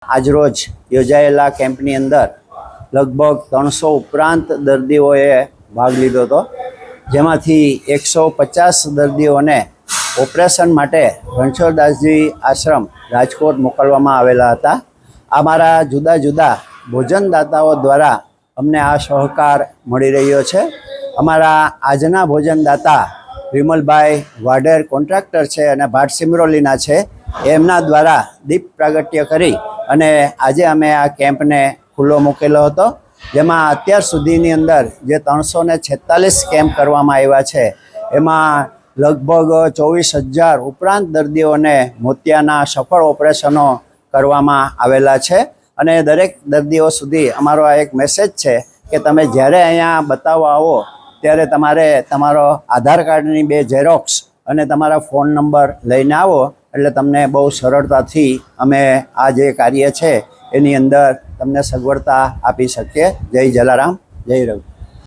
આજરોજ યોજાયેલા કેમ્પની અંદર લગભગ 300 ઉપરાંત દર્દીઓએ ભાગ લીધો હતો, જેમાંથી 150 દર્દીઓને ઓપરેશન માટે રણછોડદાસજી આશ્રમ રાજકોટ મોકલવામાં આવેલા હતા. અમારા જુદા જુદા ભોજનદાતાઓ દ્વારા અમને આ સહકાર મળી રહ્યો છે. અમારા આજના ભોજનદાતા વિમલભાઈ વાઢેર કોન્ટ્રાક્ટર છે અને ભાટ સિમરોલીના છે. એમના દ્વારા દીપ પ્રાગટ્ય કરી અને આજે અમે આ કેમ્પને ખુલ્લો મૂકેલો હતો, જેમાં અત્યાર સુધીની અંદર જે 346 કેમ્પ કરવામાં આવ્યા છે એમાં લગભગ 24,000 ઉપરાંત દર્દીઓને મોતિયાના સફળ ઓપરેશનો કરવામાં આવેલા છે. અને દરેક દર્દીઓ સુધી અમારો આ એક મેસેજ છે કે તમે જ્યારે અહીંયા બતાવવા આવો ત્યારે તમારે તમારો આધાર કાર્ડની 2 ઝેરોક્સ અને તમારા ફોન નંબર લઈને આવો, એટલે તમને બહુ સરળતાથી અમે આ જે કાર્ય છે એની અંદર તમને સગવડતા આપી શકીએ. જય જલારામ, જય રવિ.